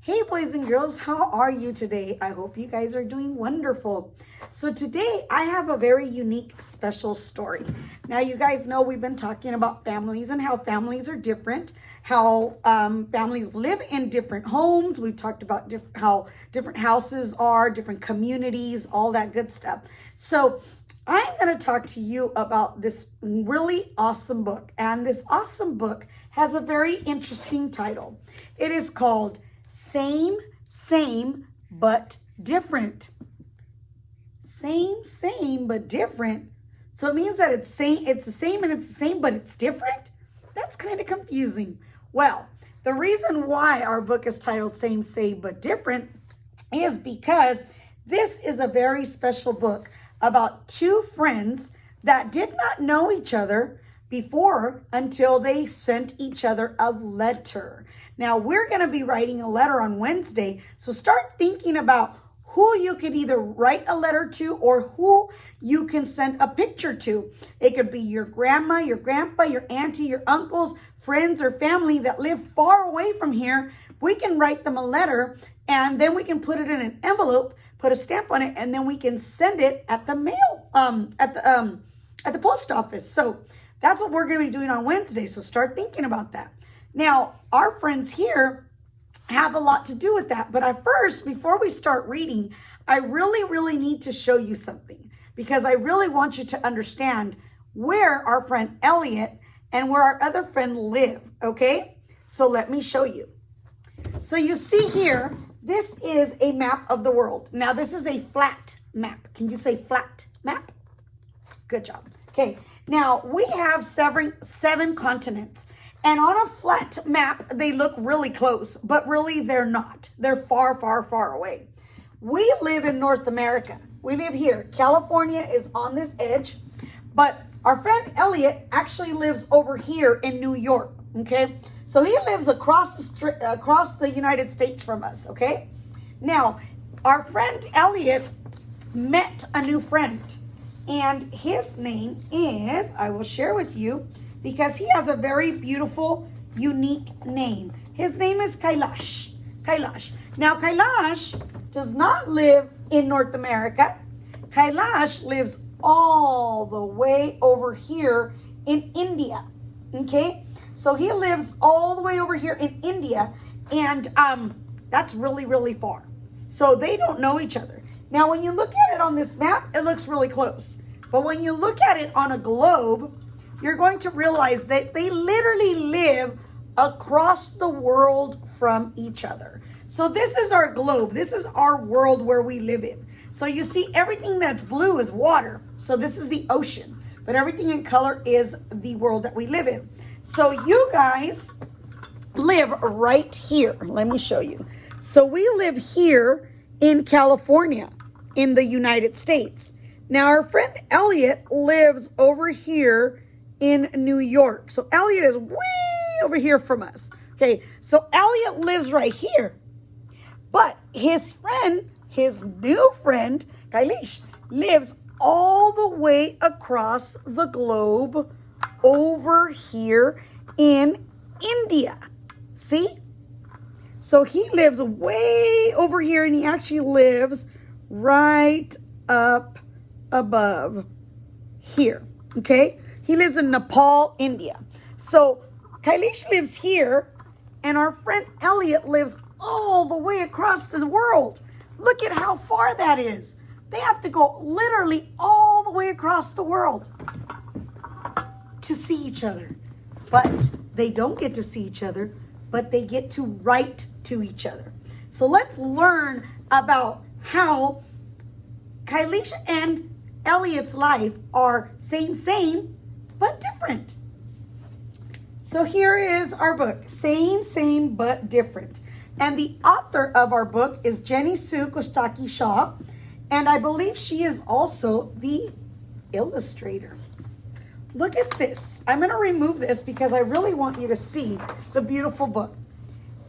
Hey boys and girls, how are you today? I hope you guys are doing wonderful. So today I have a very unique, special story. Now you guys know we've been talking about families and how families are different, how families live in different homes. We've talked about how different houses are, different communities, all that good stuff. So I'm going to talk to you about this really awesome book. And this awesome book has a very interesting title. It is called Same, but Different. Same, but different. So it means that it's the same, but it's different. That's kind of confusing. Well, the reason why our book is titled Same, but Different is because this is a very special book about two friends that did not know each other before until they sent each other a letter. Now, we're going to be writing a letter on Wednesday, so start thinking about who you could either write a letter to or who you can send a picture to. It could be your grandma, your grandpa, your auntie, your uncles, friends, or family that live far away from here. We can write them a letter, and then we can put it in an envelope, put a stamp on it, and then we can send it at the mail, at the post office. So that's what we're going to be doing on Wednesday. So start thinking about that. Now, our friends here have a lot to do with that. But first, before we start reading, I really need to show you something because I really want you to understand where our friend Elliot and where our other friend live. Okay? So let me show you. So you see here, this is a map of the world. Now, this is a flat map. Can you say flat map? Good job. Okay. Now, we have seven continents. And on a flat map, they look really close, but really they're not. They're far away. We live in North America. We live here. California is on this edge, but our friend Elliot actually lives over here in New York, okay? So he lives across the United States from us, okay? Now, our friend Elliot met a new friend, and his name is, I will share with you, because he has a very beautiful, unique name. His name is Kailash. Kailash. Now, Kailash does not live in North America. Kailash lives all the way over here in India. Okay? So he lives all the way over here in India, and that's really far. So they don't know each other. Now, when you look at it on this map, it looks really close. But when you look at it on a globe, you're going to realize that they literally live across the world from each other. So this is our globe. This is our world where we live in. So you see everything that's blue is water. So this is the ocean. But everything in color is the world that we live in. So you guys live right here. Let me show you. So we live here in California in the United States. Now our friend Elliot lives over here in New York. So Elliot is way over here from us. Okay, so Elliot lives right here. But his friend, his new friend, Kailash, lives all the way across the globe over here in India. See? So he lives way over here, and he actually lives right up above here. Okay? He lives in Nepal, India. So Kailash lives here, and our friend Elliot lives all the way across the world. Look at how far that is. They have to go literally all the way across the world to see each other. But they don't get to see each other, but they get to write to each other. So let's learn about how Kailash and Elliot's life are same, but different. So here is our book, Same, but Different. And the author of our book is Jenny Sue Kostechi-Shaw, and I believe she is also the illustrator. Look at this. I'm going to remove this because I really want you to see the beautiful book.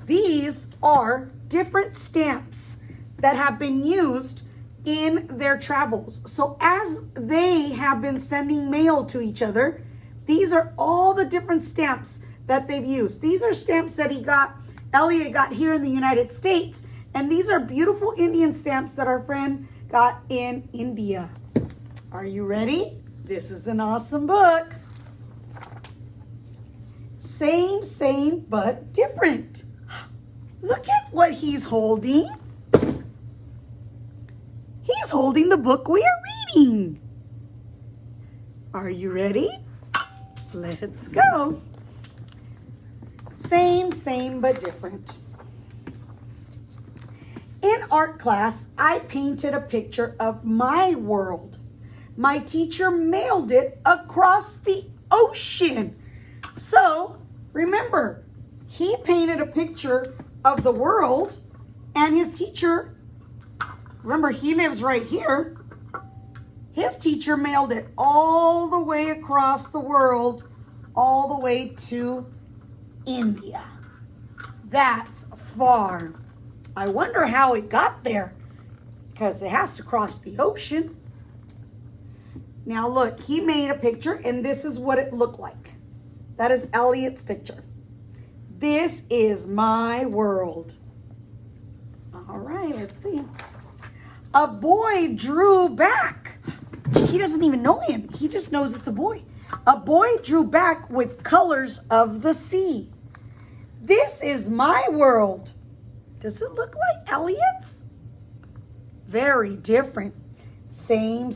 These are different stamps that have been used in their travels. So as they have been sending mail to each other, these are all the different stamps that they've used. These are stamps that he got Elliot got here in the United States. And these are beautiful Indian stamps that our friend got in India. Are you ready? This is an awesome book. Same, but different. Look at what he's holding. He's holding the book we are reading. Are you ready? Let's go. Same, but different. In art class, I painted a picture of my world. My teacher mailed it across the ocean. So, remember, he painted a picture of the world, and his teacher, remember, he lives right here. His teacher mailed it all the way across the world, all the way to India. That's far. I wonder how it got there, because it has to cross the ocean. Now look, he made a picture, and this is what it looked like. That is Elliot's picture. This is my world. All right, let's see. A boy drew back. He doesn't even know him. He just knows it's a boy. A boy drew back with colors of the sea. This is my world. Does it look like Elliot's? Very different. Same,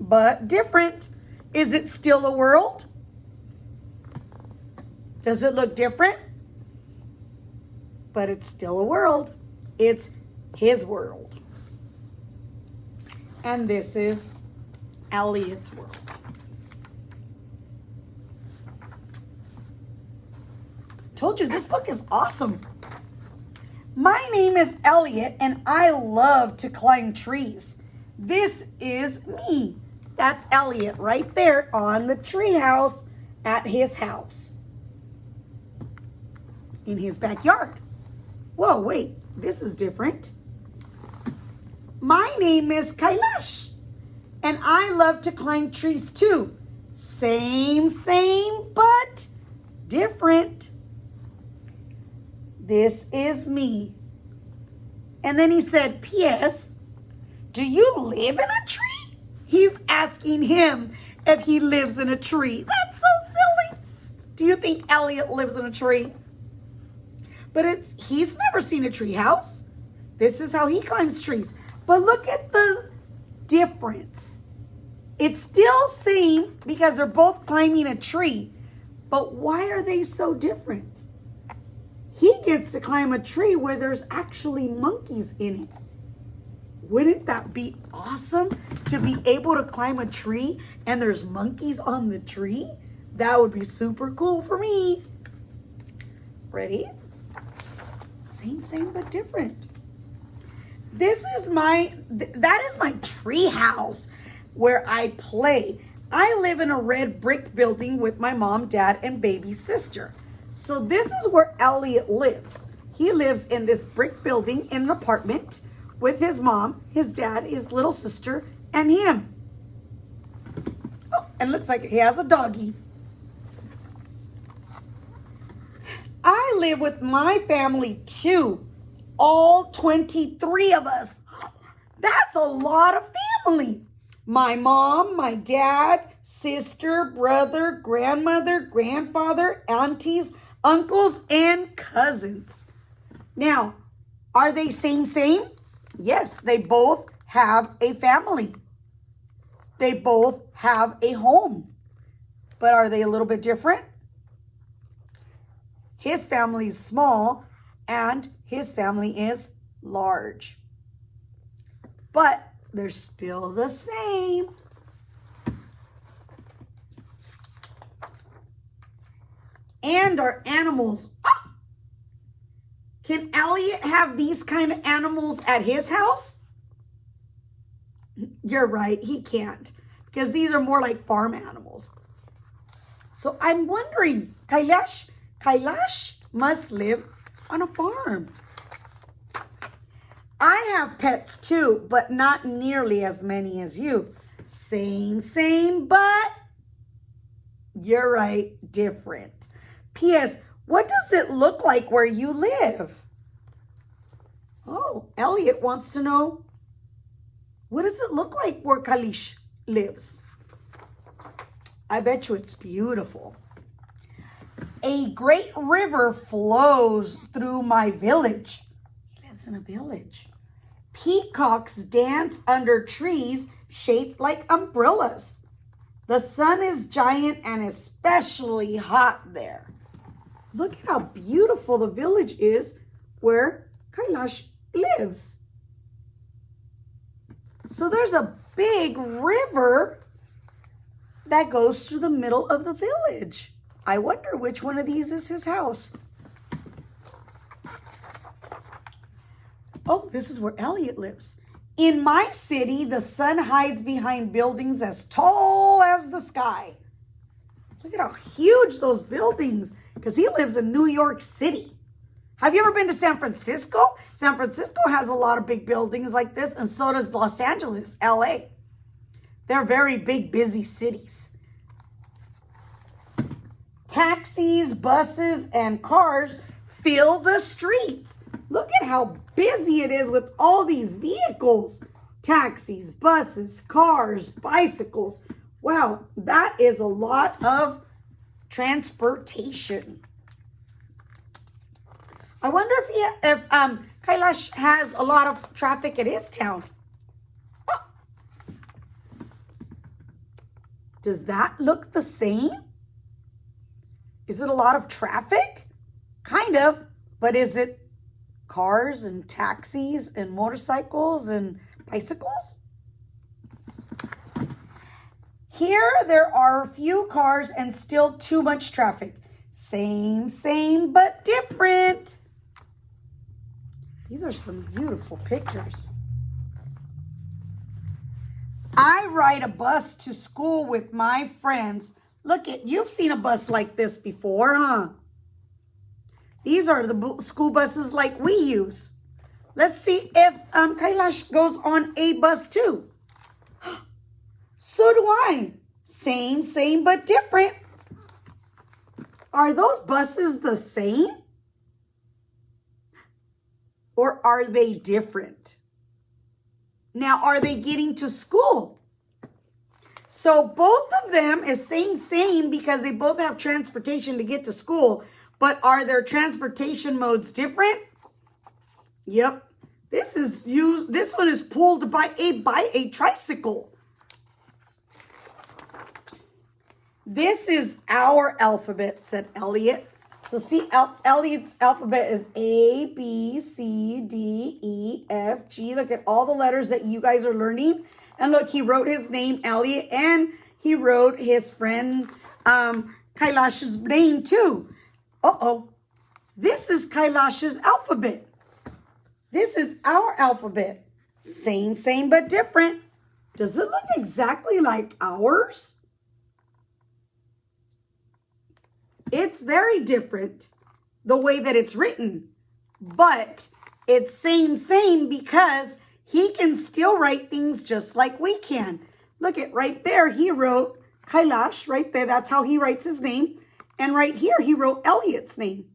but different. Is it still a world? Does it look different? But it's still a world. It's his world. And this is Elliot's world. Told you this book is awesome. My name is Elliot, and I love to climb trees. This is me. That's Elliot right there on the tree house at his house. In his backyard. Whoa, wait, this is different. My name is Kailash, and I love to climb trees too. Same, but different. This is me. And then he said, P.S., do you live in a tree? He's asking him if he lives in a tree. That's so silly. Do you think Elliot lives in a tree? But he's never seen a tree house. This is how he climbs trees. But look at the difference. It's still same because they're both climbing a tree. But why are they so different? He gets to climb a tree where there's actually monkeys in it. Wouldn't that be awesome to be able to climb a tree and there's monkeys on the tree? That would be super cool for me. Ready? Same, but different. That is my tree house where I play. I live in a red brick building with my mom, dad, and baby sister. So this is where Elliot lives. He lives in this brick building in an apartment with his mom, his dad, his little sister, and him. Oh, and looks like he has a doggy. I live with my family too. All 23 of us. That's a lot of family. My mom, my dad, sister, brother, grandmother, grandfather, aunties, uncles, and cousins. Now, are they same? Yes, they both have a family. They both have a home. But are they a little bit different? His family is small and his family is large. But they're still the same. And our animals. Oh! Can Elliot have these kind of animals at his house? You're right, he can't. Because these are more like farm animals. So I'm wondering, Kailash must live on a farm. I have pets too, but not nearly as many as you. Same, but you're right, different. P.S. What does it look like where you live? Oh, Elliot wants to know, what does it look like where Kalish lives? I bet you it's beautiful. A great river flows through my village. He lives in a village. Peacocks dance under trees shaped like umbrellas. The sun is giant and especially hot there. Look at how beautiful the village is where Kailash lives. So there's a big river that goes through the middle of the village. I wonder which one of these is his house. Oh, this is where Elliot lives. In my city, the sun hides behind buildings as tall as the sky. Look at how huge those buildings, because he lives in New York City. Have you ever been to San Francisco? San Francisco has a lot of big buildings like this, and so does Los Angeles, LA. They're very big, busy cities. Taxis, buses, and cars fill the streets. Look at how busy it is with all these vehicles. Taxis, buses, cars, bicycles. Wow, that is a lot of transportation. I wonder if Kailash has a lot of traffic at his town. Oh. Does that look the same? Is it a lot of traffic? Kind of, but is it cars and taxis and motorcycles and bicycles? Here there are few cars and still too much traffic. Same, but different. These are some beautiful pictures. I ride a bus to school with my friends. Look at, you've seen a bus like this before, huh? These are the school buses like we use. Let's see if Kailash goes on a bus too. So do I. Same, but different. Are those buses the same? Or are they different? Now, are they getting to school? So both of them is same because they both have transportation to get to school. But are their transportation modes different? Yep. This one is pulled by a tricycle. This is our alphabet, said Elliot. So see, Elliot's alphabet is A, B, C, D, E, F, G. Look at all the letters that you guys are learning. And look, he wrote his name, Elliot, and he wrote his friend Kailash's name too. Uh-oh. This is Kailash's alphabet. This is our alphabet. Same, but different. Does it look exactly like ours? It's very different the way that it's written, but it's same because he can still write things just like we can. Look at right there, he wrote Kailash right there. That's how he writes his name. And right here, he wrote Elliot's name.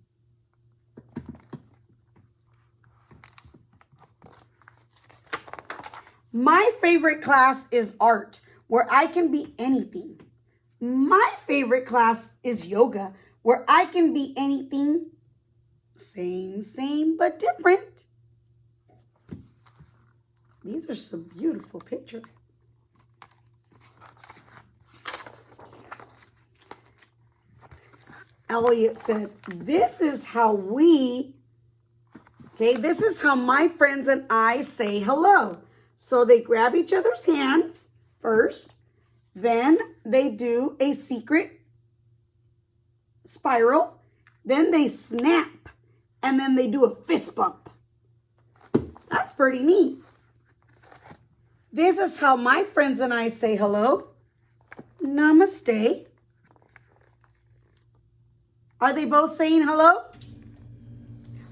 My favorite class is art, where I can be anything. My favorite class is yoga, where I can be anything. Same, but different. These are some beautiful pictures. Elliot said, this is how this is how my friends and I say hello. So they grab each other's hands first, then they do a secret spiral, then they snap, and then they do a fist bump. That's pretty neat. This is how my friends and I say hello. Namaste. Are they both saying hello?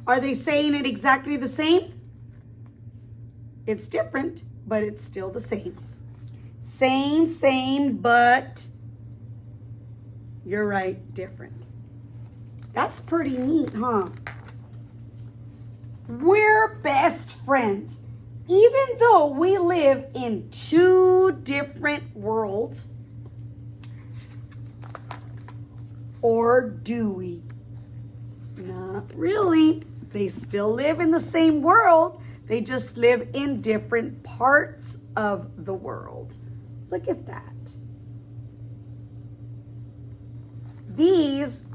Are they saying it exactly the same? It's different, but it's still the same. Same, but you're right, different. That's pretty neat, huh? We're best friends. Even though we live in two different worlds, or do we? Not really. They still live in the same world. They just live in different parts of the world. Look at that. These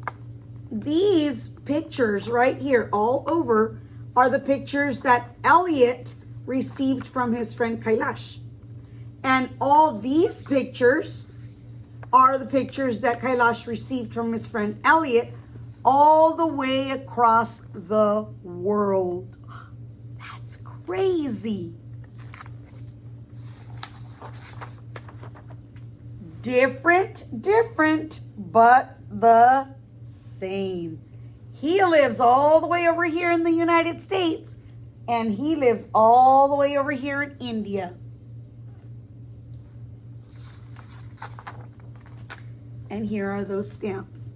pictures right here all over are the pictures that Elliot received from his friend Kailash. And all these pictures are the pictures that Kailash received from his friend Elliot all the way across the world. That's crazy. Different, but the same. He lives all the way over here in the United States, and he lives all the way over here in India. And here are those stamps.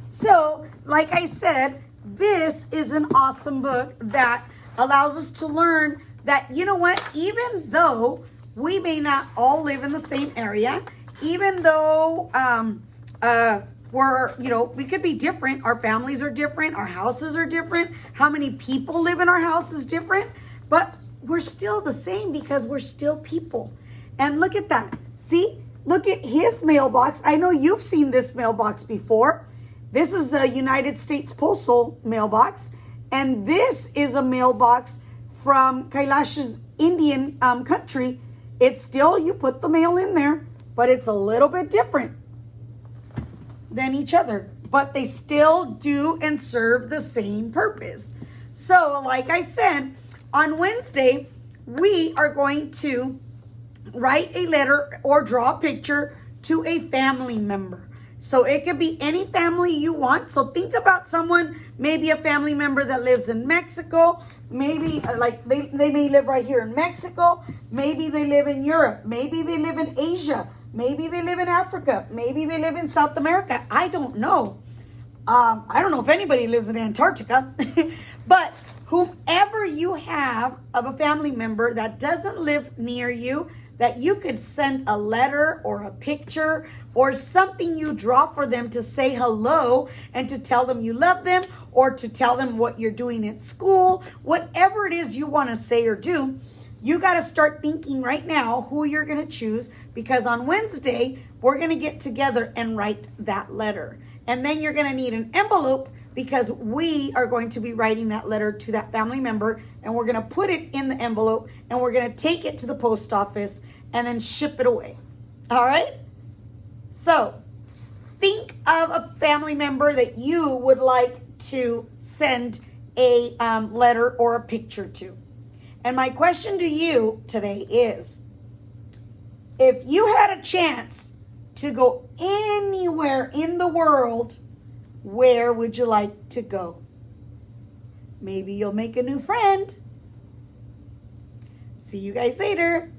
So, like I said, this is an awesome book that allows us to learn that, you know what, even though we may not all live in the same area, even though we could be different, our families are different, our houses are different, how many people live in our house is different, but we're still the same because we're still people. And look at that. See? Look at his mailbox. I know you've seen this mailbox before. This is the United States Postal mailbox. And this is a mailbox from Kailash's Indian country. It's still, you put the mail in there, but it's a little bit different than each other. But they still do and serve the same purpose. So, like I said, on Wednesday, we are going to write a letter or draw a picture to a family member. So it could be any family you want. So think about someone, maybe a family member that lives in Mexico. Maybe like they may live right here in Mexico. Maybe they live in Europe. Maybe they live in Asia. Maybe they live in Africa. Maybe they live in South America. I don't know. I don't know if anybody lives in Antarctica. But whomever you have of a family member that doesn't live near you, that you could send a letter or a picture or something you draw for them to say hello and to tell them you love them or to tell them what you're doing at school, whatever it is you want to say or do, you got to start thinking right now who you're going to choose, because on Wednesday, we're going to get together and write that letter. And then you're going to need an envelope, because we are going to be writing that letter to that family member, and we're going to put it in the envelope, and we're going to take it to the post office and then ship it away. All right? So think of a family member that you would like to send a letter or a picture to. And my question to you today is, if you had a chance to go anywhere in the world, where would you like to go? Maybe you'll make a new friend. See you guys later.